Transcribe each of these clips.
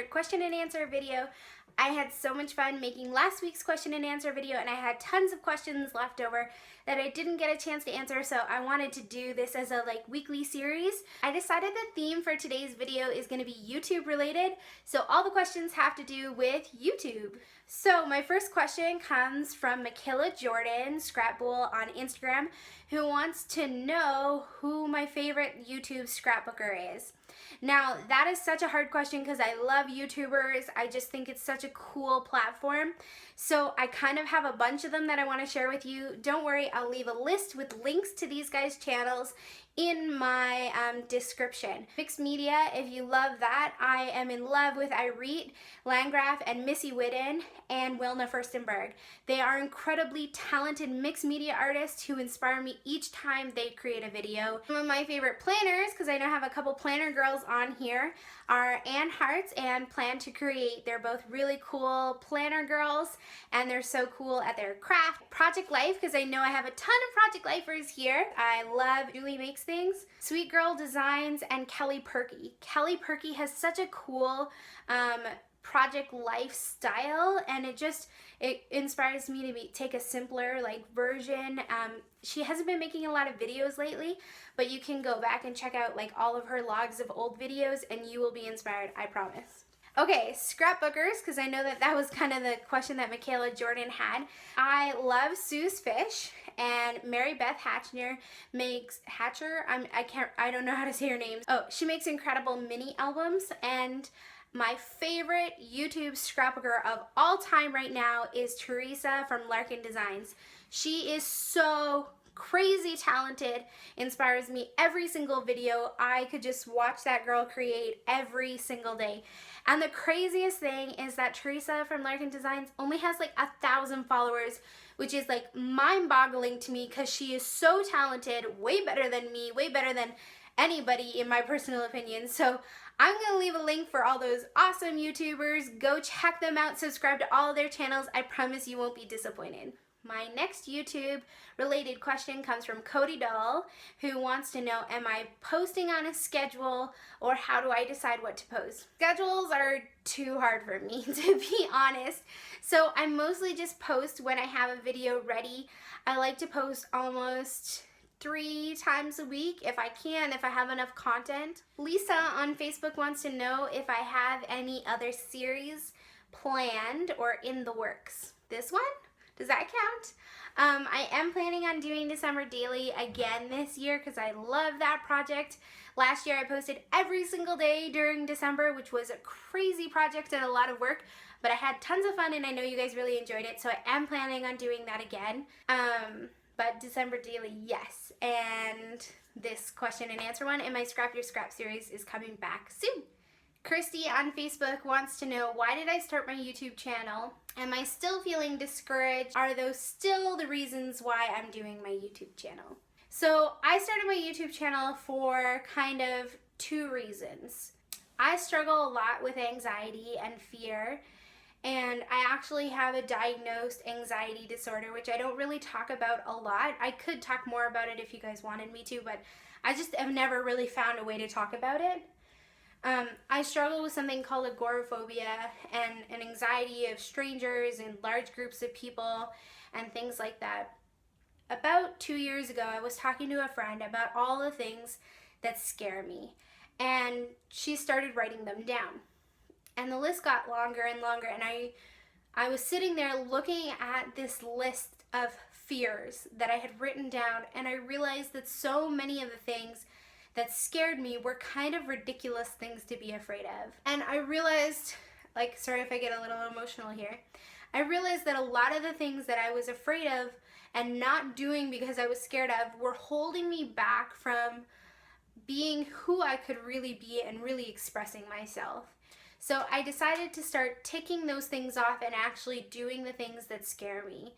question and answer video. I had so much fun making last week's question and answer video, and I had tons of questions left over that I didn't get a chance to answer, so I wanted to do this as a weekly series. I decided the theme for today's video is going to be YouTube related, so all the questions have to do with YouTube. So my first question comes from Michaela Jordan, Scrapbook on Instagram, who wants to know who my favorite YouTube scrapbooker is. Now, that is such a hard question because I love YouTubers. I just think it's such a cool platform. So I kind of have a bunch of them that I want to share with you. Don't worry, I'll leave a list with links to these guys' channels in my description. Mixed media, if you love that, I am in love with Irit Landgraf and Missy Whitten and Wilna Furstenberg. They are incredibly talented mixed media artists who inspire me each time they create a video. Some of my favorite planners, because I know I have a couple planner girls on here, are Ann Hartz and Plan to Create. They're both really cool planner girls, and they're so cool at their craft. Project Life, because I know I have a ton of Project Lifers here. I love Julie Makes Things. Sweet Girl Designs, and Kelly Perky. Kelly Perky has such a cool Project Life style, and it inspires me to take a simpler version. She hasn't been making a lot of videos lately, but you can go back and check out all of her logs of old videos and you will be inspired, I promise. Okay, scrapbookers, because I know that was kind of the question that Michaela Jordan had. I love Sue's Fish, and Mary Beth Hatcher makes I don't know how to say her name. Oh, she makes incredible mini albums, and my favorite YouTube scrapbooker of all time right now is Teresa from Larkin Designs. She is so crazy talented, inspires me every single video. I could just watch that girl create every single day. And the craziest thing is that Teresa from Larkin Designs only has 1,000 followers, which is mind-boggling to me because she is so talented, way better than me, way better than anybody in my personal opinion. So I'm going to leave a link for all those awesome YouTubers. Go check them out, subscribe to all of their channels. I promise you won't be disappointed. My next YouTube related question comes from Cody Doll, who wants to know, am I posting on a schedule, or how do I decide what to post? Schedules are too hard for me, to be honest. So I mostly just post when I have a video ready. I like to post almost 3 times a week if I can, if I have enough content. Lisa on Facebook wants to know if I have any other series planned or in the works. This one? Does that count? I am planning on doing December Daily again this year because I love that project. Last year I posted every single day during December, which was a crazy project and a lot of work, but I had tons of fun and I know you guys really enjoyed it, so I am planning on doing that again. But December Daily, yes. And this question and answer one in my Scrap Your Scrap series is coming back soon. Christy on Facebook wants to know, why did I start my YouTube channel? Am I still feeling discouraged? Are those still the reasons why I'm doing my YouTube channel? So I started my YouTube channel for kind of 2 reasons. I struggle a lot with anxiety and fear, and I actually have a diagnosed anxiety disorder, which I don't really talk about a lot. I could talk more about it if you guys wanted me to, but I just have never really found a way to talk about it. I struggle with something called agoraphobia and an anxiety of strangers and large groups of people and things like that. About 2 years ago, I was talking to a friend about all the things that scare me, and she started writing them down. And the list got longer and longer, and I was sitting there looking at this list of fears that I had written down, and I realized that so many of the things that scared me were kind of ridiculous things to be afraid of. And I realized, sorry if I get a little emotional here, I realized that a lot of the things that I was afraid of and not doing because I was scared of were holding me back from being who I could really be and really expressing myself. So I decided to start ticking those things off and actually doing the things that scare me.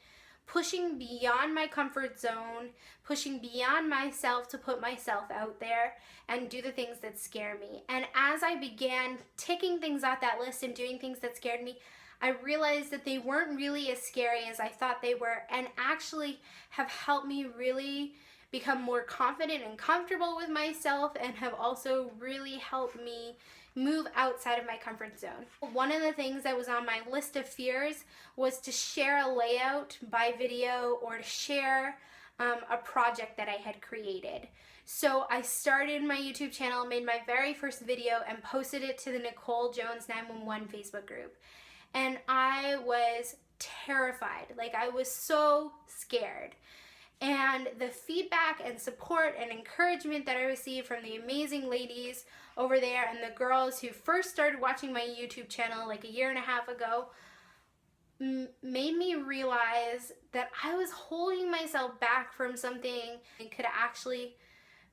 Pushing beyond my comfort zone, pushing beyond myself to put myself out there and do the things that scare me. And as I began ticking things off that list and doing things that scared me, I realized that they weren't really as scary as I thought they were, and actually have helped me really become more confident and comfortable with myself, and have also really helped me move outside of my comfort zone. One of the things that was on my list of fears was to share a layout by video or to share a project that I had created. So I started my YouTube channel, made my very first video, and posted it to the Nicole Jones 911 Facebook group. And I was terrified. Like, I was so scared. And the feedback and support and encouragement that I received from the amazing ladies over there and the girls who first started watching my YouTube channel like a year and a half ago made me realize that I was holding myself back from something that could actually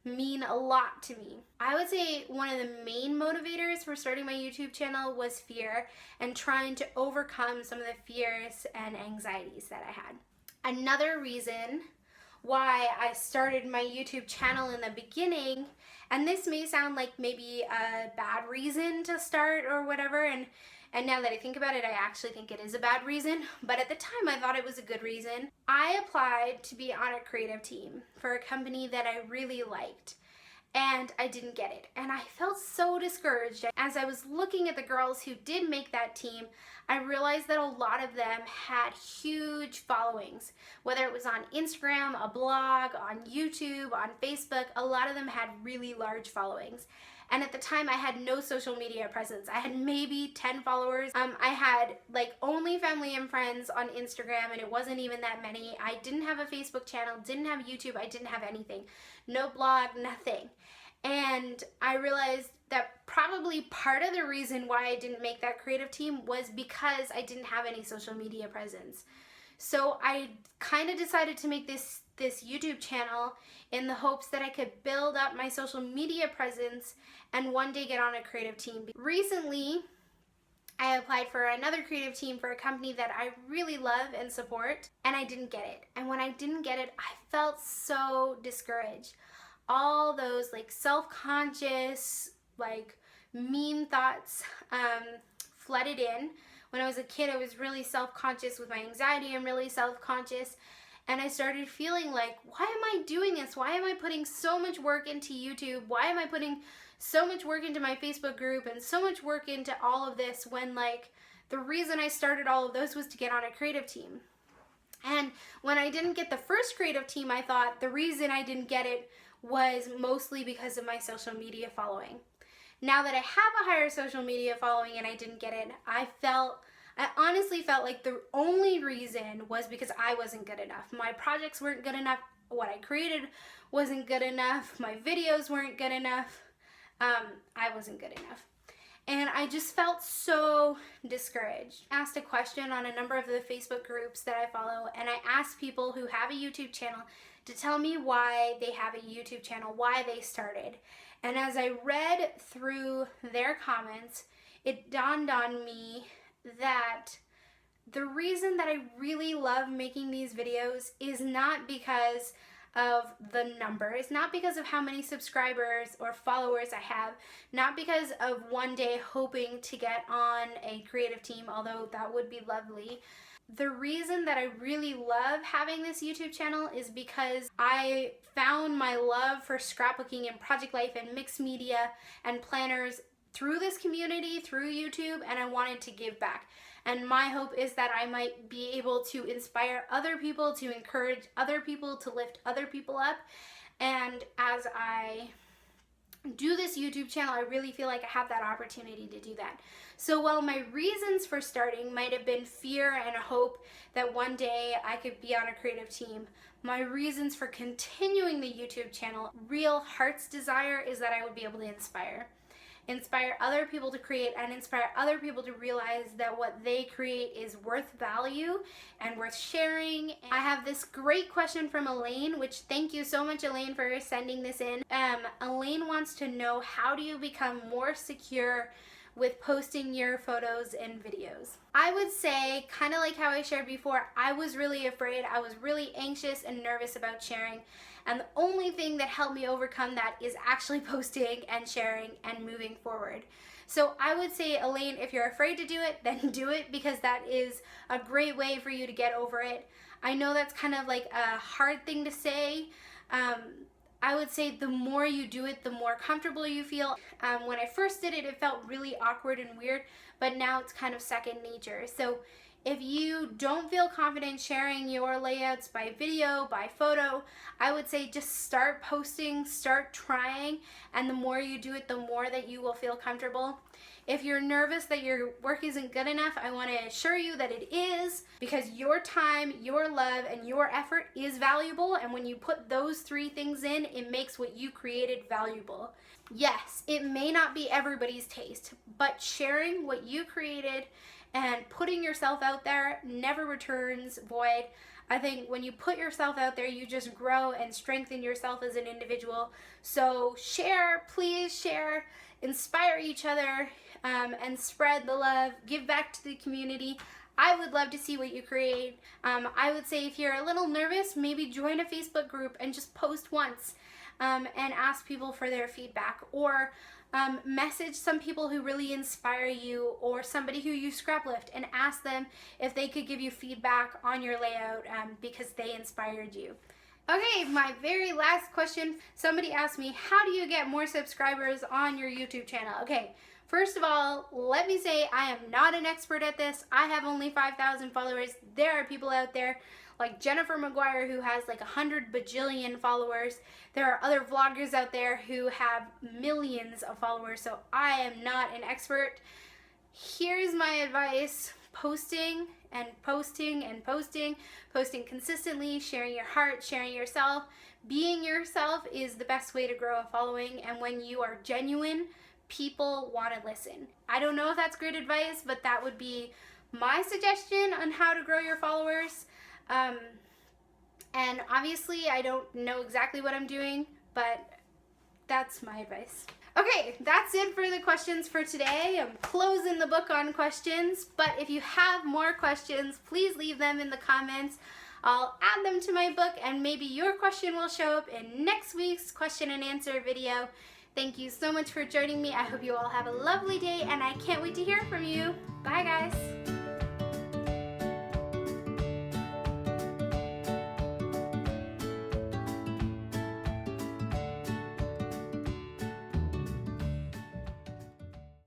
mean a lot to me. I would say one of the main motivators for starting my YouTube channel was fear and trying to overcome some of the fears and anxieties that I had. Another reason why I started my YouTube channel in the beginning, and this may sound like maybe a bad reason to start or whatever, and now that I think about it, I actually think it is a bad reason, but at the time I thought it was a good reason. I applied to be on a creative team for a company that I really liked, and I didn't get it, and I felt so discouraged. As I was looking at the girls who did make that team, I realized that a lot of them had huge followings, whether it was on Instagram, a blog, on YouTube, on Facebook. A lot of them had really large followings. And at the time, I had no social media presence. I had maybe 10 followers. I had like only family and friends on Instagram, and it wasn't even that many. I didn't have a Facebook channel, didn't have YouTube, I didn't have anything. No blog, nothing. And I realized that probably part of the reason why I didn't make that creative team was because I didn't have any social media presence. So I kind of decided to make this YouTube channel in the hopes that I could build up my social media presence and one day get on a creative team. Recently, I applied for another creative team for a company that I really love and support, and I didn't get it. And when I didn't get it, I felt so discouraged. All those like self-conscious, like mean thoughts flooded in. When I was a kid, I was really self-conscious with my anxiety. I'm really self-conscious. And I started feeling like, why am I doing this? Why am I putting so much work into YouTube? Why am I putting so much work into my Facebook group and so much work into all of this when like the reason I started all of those was to get on a creative team? And when I didn't get the first creative team, I thought the reason I didn't get it was mostly because of my social media following. Now that I have a higher social media following and I didn't get it, I honestly felt like the only reason was because I wasn't good enough. My projects weren't good enough. What I created wasn't good enough. My videos weren't good enough. I wasn't good enough. And I just felt so discouraged. I asked a question on a number of the Facebook groups that I follow, and I asked people who have a YouTube channel to tell me why they have a YouTube channel, why they started. And as I read through their comments, it dawned on me that the reason that I really love making these videos is not because of the numbers, not because of how many subscribers or followers I have, not because of one day hoping to get on a creative team, although that would be lovely. The reason that I really love having this YouTube channel is because I found my love for scrapbooking and project life and mixed media and planners through this community, through YouTube, and I wanted to give back. And my hope is that I might be able to inspire other people, to encourage other people, to lift other people up. And as I do this YouTube channel, I really feel like I have that opportunity to do that. So while my reasons for starting might have been fear and a hope that one day I could be on a creative team, my reasons for continuing the YouTube channel, real heart's desire, is that I would be able to inspire other people to create and inspire other people to realize that what they create is worth value and worth sharing. I have this great question from Elaine, which thank you so much, Elaine, for sending this in. Elaine wants to know, how do you become more secure with posting your photos and videos? I would say, kind of like how I shared before, I was really afraid. I was really anxious and nervous about sharing. And the only thing that helped me overcome that is actually posting and sharing and moving forward. So I would say, Elaine, if you're afraid to do it, then do it, because that is a great way for you to get over it. I know that's kind of like a hard thing to say. I would say the more you do it, the more comfortable you feel. When I first did it, it felt really awkward and weird, but now it's kind of second nature. So if you don't feel confident sharing your layouts by video, by photo, I would say just start posting, start trying, and the more you do it, the more that you will feel comfortable. If you're nervous that your work isn't good enough, I want to assure you that it is, because your time, your love, and your effort is valuable, and when you put those 3 things in, it makes what you created valuable. Yes, it may not be everybody's taste, but sharing what you created and putting yourself out there never returns void. I think when you put yourself out there, you just grow and strengthen yourself as an individual. So share, please share, inspire each other, and spread the love, give back to the community. I would love to see what you create. I would say if you're a little nervous, maybe join a Facebook group and just post once and ask people for their feedback, or message some people who really inspire you, or somebody who you scrap lift, and ask them if they could give you feedback on your layout because they inspired you. Okay, my very last question. Somebody asked me, how do you get more subscribers on your YouTube channel? Okay, first of all, let me say I am not an expert at this. I have only 5,000 followers. There are people out there like Jennifer McGuire who has like 100 bajillion followers. There are other vloggers out there who have millions of followers, so I am not an expert. Here's my advice: posting and posting and posting, posting consistently, sharing your heart, sharing yourself. Being yourself is the best way to grow a following, and when you are genuine, people want to listen. I don't know if that's great advice, but that would be my suggestion on how to grow your followers. And obviously I don't know exactly what I'm doing, but that's my advice. Okay, that's it for the questions for today. I'm closing the book on questions, but if you have more questions, please leave them in the comments. I'll add them to my book, and maybe your question will show up in next week's question and answer video. Thank you so much for joining me. I hope you all have a lovely day, and I can't wait to hear from you. Bye, guys.